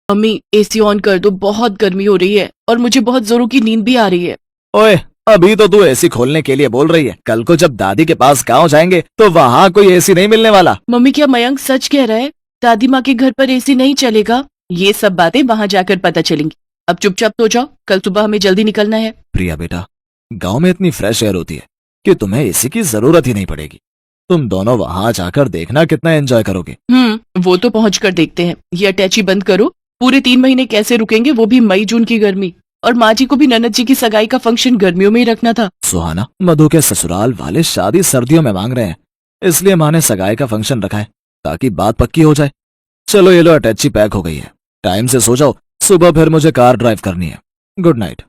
Mummy AC on कर दो, बहुत गर्मी हो रही है और मुझे बहुत जोरों की नींद भी आ रही है। ओए, अभी तो तू एसी खोलने के लिए बोल रही है। कल को जब दादी के पास गांव जाएंगे तो वहाँ कोई एसी नहीं मिलने वाला। मम्मी क्या मयंक सच कह रहा है? दादी माँ के घर पर एसी नहीं चलेगा? ये सब बातें वहाँ जाकर पता चलेंगी। अब चुपचाप तो जाओ, कल सुबह हमें जल्दी निकलना है। प्रिया बेटा, गांव में इतनी फ्रेश एयर होती है कि तुम्हें एसी की जरूरत ही नहीं पड़ेगी। तुम दोनों वहाँ जाकर देखना कितना एंजॉय करोगे। वो तो पहुँच कर देखते हैं। ये अटैची बंद करो। पूरे 3 महीने कैसे रुकेंगे, वो भी मई जून की गर्मी। और माँ जी को भी ननद जी की सगाई का फंक्शन गर्मियों में ही रखना था। सुहाना, मधु के ससुराल वाले शादी सर्दियों में मांग रहे हैं, इसलिए माँ ने सगाई का फंक्शन रखा है ताकि बात पक्की हो जाए। चलो ये लो, अटैची पैक हो गई है। टाइम से सो जाओ, सुबह फिर मुझे कार ड्राइव करनी है। Good night.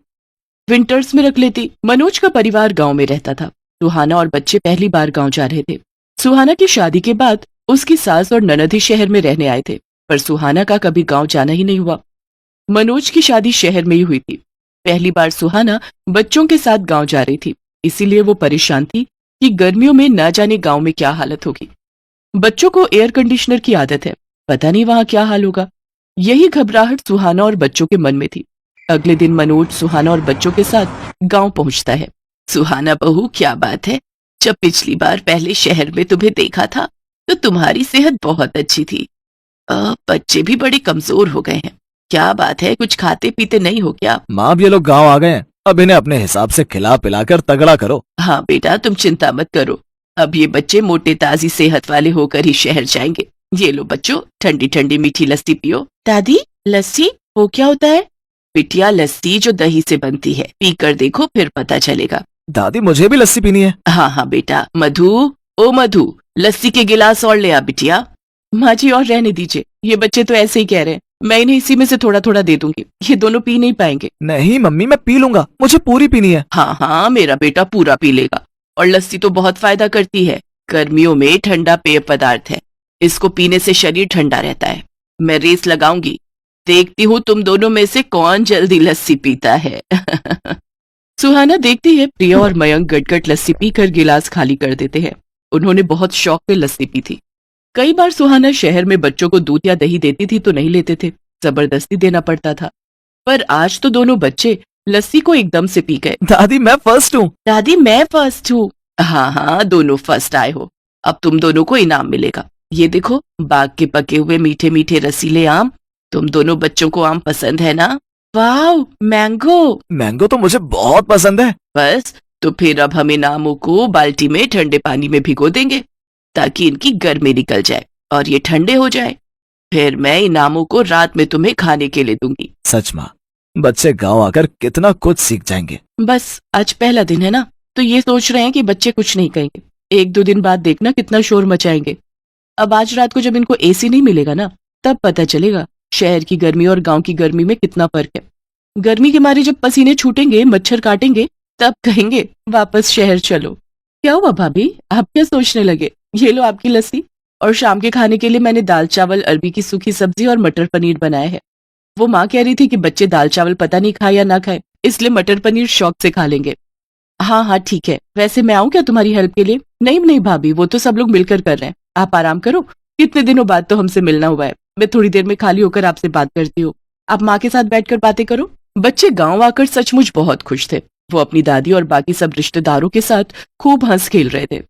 विंटर्स में रख लेती। मनोज का परिवार गांव में रहता था। सुहाना और बच्चे पहली बार गांव जा रहे थे। सुहाना की शादी के बाद उसकी सास और ननद ही शहर में रहने आए थे, पर सुहाना का कभी गांव जाना ही नहीं हुआ। मनोज की शादी शहर में ही हुई थी। पहली बार सुहाना बच्चों के साथ गांव जा रही थी, इसीलिए वो परेशान थी कि गर्मियों में न जाने गांव में क्या हालत होगी। बच्चों को एयर कंडीशनर की आदत है, पता नहीं वहां क्या हाल होगा। यही घबराहट सुहाना और बच्चों के मन में थी। अगले दिन मनोज सुहाना और बच्चों के साथ गांव पहुंचता है। सुहाना बहू, क्या बात है? जब पिछली बार पहले शहर में तुम्हें देखा था तो तुम्हारी सेहत बहुत अच्छी थी। बच्चे भी बड़े कमजोर हो गए हैं। क्या बात है, कुछ खाते पीते नहीं हो क्या? माँ, अब ये लोग गाँव आ गए हैं, अब इन्हें अपने हिसाब से खिला पिलाकर तगड़ा करो। हाँ बेटा, तुम चिंता मत करो। अब ये बच्चे मोटे ताजी सेहत वाले होकर ही शहर जाएंगे। ये लो बच्चों, ठंडी ठंडी मीठी लस्सी पियो। दादी, लस्सी वो क्या होता है? बिटिया, लस्सी जो दही से बनती है, पीकर देखो फिर पता चलेगा। दादी, मुझे भी लस्सी पीनी है। हाँ हाँ बेटा। मधु, ओ मधु, लस्सी के गिलास और ले आ बिटिया। माँ जी और रहने दीजिए, ये बच्चे तो ऐसे ही कह रहे हैं। मैं इन्हें इसी में से थोड़ा थोड़ा दे दूंगी, ये दोनों पी नहीं पाएंगे। नहीं मम्मी, मैं पी लूंगा, मुझे पूरी पीनी है। हाँ हाँ, मेरा बेटा पूरा पी लेगा। और लस्सी तो बहुत फायदा करती है। गर्मियों में ठंडा पेय पदार्थ है, इसको पीने से शरीर ठंडा रहता है। मैं रेस लगाऊंगी, देखती हूँ तुम दोनों में से कौन जल्दी लस्सी पीता है। सुहाना देखती है प्रिया और मयंक गटगट लस्सी पीकर गिलास खाली कर देते हैं। उन्होंने बहुत शौक से लस्सी पी थी। कई बार सुहाना शहर में बच्चों को दूध या दही देती थी तो नहीं लेते थे, जबरदस्ती देना पड़ता था। पर आज तो दोनों बच्चे लस्सी को एकदम से पी गए। दादी, मैं फर्स्ट हूँ। दादी, मैं फर्स्ट हूँ। हाँ हाँ, दोनों फर्स्ट आए हो। अब तुम दोनों को इनाम मिलेगा। ये देखो, बाग के पके हुए मीठे मीठे रसीले आम। तुम दोनों बच्चों को आम पसंद है ना? वाह, मैंगो। मैंगो तो मुझे बहुत पसंद है। बस, तो फिर अब हम इन आमों को बाल्टी में ठंडे पानी में भिगो देंगे ताकि इनकी गर्मी निकल जाए और ये ठंडे हो जाए। फिर मैं इन आमों को रात में तुम्हें खाने के लिए दूंगी। सच माँ, बच्चे गांव आकर कितना कुछ सीख जाएंगे। बस आज पहला दिन है ना, तो ये सोच रहे हैं कि बच्चे कुछ नहीं कहेंगे। 1-2 दिन बाद देखना कितना शोर मचाएंगे। अब आज रात को जब इनको एसी नहीं मिलेगा ना, तब पता चलेगा शहर की गर्मी और गांव की गर्मी में कितना फर्क है। गर्मी के मारे जब पसीने छूटेंगे, मच्छर काटेंगे, तब कहेंगे वापस शहर चलो। क्या हुआ भाभी, आप क्या सोचने लगे? ये लो आपकी लस्सी। और शाम के खाने के लिए मैंने दाल चावल, अरबी की सूखी सब्जी और मटर पनीर बनाया है। वो माँ कह रही थी कि बच्चे दाल चावल पता नहीं खाए या ना खाए, इसलिए मटर पनीर शौक से खा लेंगे। हाँ हाँ ठीक है। वैसे मैं आऊँ क्या तुम्हारी हेल्प के लिए? नहीं नहीं भाभी, वो तो सब लोग मिलकर कर रहे हैं, आप आराम करो। कितने दिनों बाद तो हमसे मिलना हुआ है। मैं थोड़ी देर में खाली होकर आपसे बात करती हूँ, आप माँ के साथ बैठकर बातें करो। बच्चे गाँव आकर सचमुच बहुत खुश थे। वो अपनी दादी और बाकी सब रिश्तेदारों के साथ खूब हंस खेल रहे थे।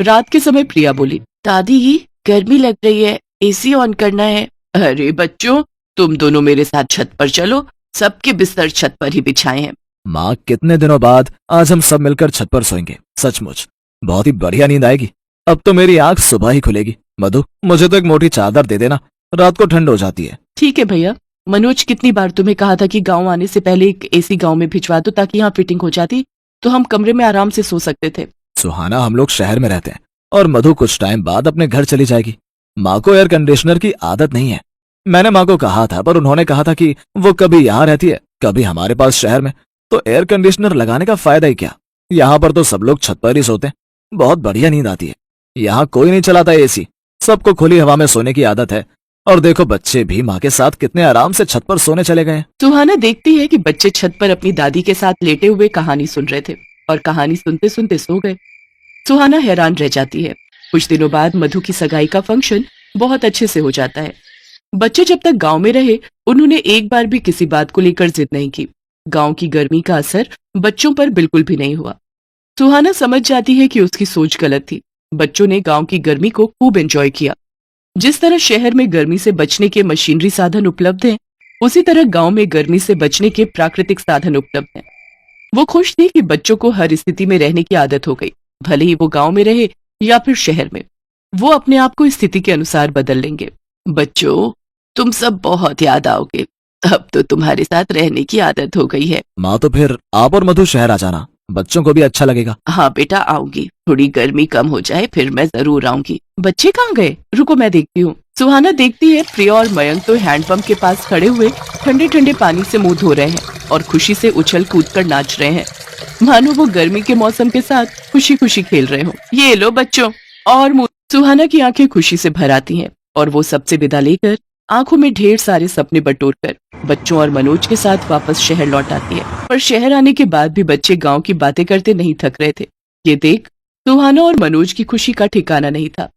रात के समय प्रिया बोली, दादी गर्मी लग रही है, एसी ऑन करना है। अरे बच्चों, तुम दोनों मेरे साथ छत पर चलो, सबके बिस्तर छत पर ही बिछाए हैं। माँ, कितने दिनों बाद आज हम सब मिलकर छत पर सोएंगे। सचमुच बहुत ही बढ़िया नींद आएगी। अब तो मेरी आंख सुबह ही खुलेगी। मधु, मुझे तो एक मोटी चादर दे देना, रात को ठंड हो जाती है। ठीक है भैया। मनोज, कितनी बार तुम्हें कहा था कि गांव आने से पहले एक एसी गांव में भिजवा दो ताकि यहाँ फिटिंग हो जाती तो हम कमरे में आराम से सो सकते थे। सुहाना, हम लोग शहर में रहते हैं और मधु कुछ टाइम बाद अपने घर चली जाएगी। माँ को एयर कंडीशनर की आदत नहीं है। मैंने माँ को कहा था, पर उन्होंने कहा था कि वो कभी यहाँ रहती है, कभी हमारे पास शहर में, तो एयर कंडीशनर लगाने का फायदा ही क्या। यहाँ पर तो सब लोग छत पर ही सोते हैं, बहुत बढ़िया नींद आती है। यहाँ कोई नहीं चलाता एसी, सबको खुली हवा में सोने की आदत है। और देखो, बच्चे भी माँ के साथ कितने आराम से छत पर सोने चले गए। सुहाना देखती है कि बच्चे छत पर अपनी दादी के साथ लेटे हुए कहानी सुन रहे थे और कहानी सुनते सुनते सो गए। सुहाना हैरान रह जाती है। कुछ दिनों बाद मधु की सगाई का फंक्शन बहुत अच्छे से हो जाता है। बच्चे जब तक गांव में रहे उन्होंने एक बार भी किसी बात को लेकर जिद नहीं की। गांव की गर्मी का असर बच्चों पर बिल्कुल भी नहीं हुआ। सुहाना समझ जाती है कि उसकी सोच गलत थी। बच्चों ने गांव की गर्मी को खूब एंजॉय किया। जिस तरह शहर में गर्मी से बचने के मशीनरी साधन उपलब्ध हैं, उसी तरह गांव में गर्मी से बचने के प्राकृतिक साधन उपलब्ध हैं। वो खुश थी कि बच्चों को हर स्थिति में रहने की आदत हो गई, भले ही वो गांव में रहे या फिर शहर में। वो अपने आप को स्थिति के अनुसार बदल लेंगे। बच्चों, तुम सब बहुत याद आओगे। अब तो तुम्हारे साथ रहने की आदत हो गई है। माँ तो फिर आप और मधु शहर आ जाना, बच्चों को भी अच्छा लगेगा। हाँ बेटा, आऊंगी। थोड़ी गर्मी कम हो जाए फिर मैं जरूर आऊंगी। बच्चे कहाँ गए? रुको मैं देखती हूँ। सुहाना देखती है प्रिया और मयंक तो हैंडपंप के पास खड़े हुए ठंडे ठंडे पानी से मुंह धो रहे हैं और खुशी से उछल कूद कर नाच रहे हैं, मानो वो गर्मी के मौसम के साथ खुशी खुशी खेल रहे हो। ये लो बच्चों, और मुंह। सुहाना की आंखें खुशी से भर आती हैं और वो सबसे विदा लेकर आंखों में ढेर सारे सपने बटोर कर बच्चों और मनोज के साथ वापस शहर लौट आती है। पर शहर आने के बाद भी बच्चे गांव की बातें करते नहीं थक रहे थे। ये देख सुहाना और मनोज की खुशी का ठिकाना नहीं था।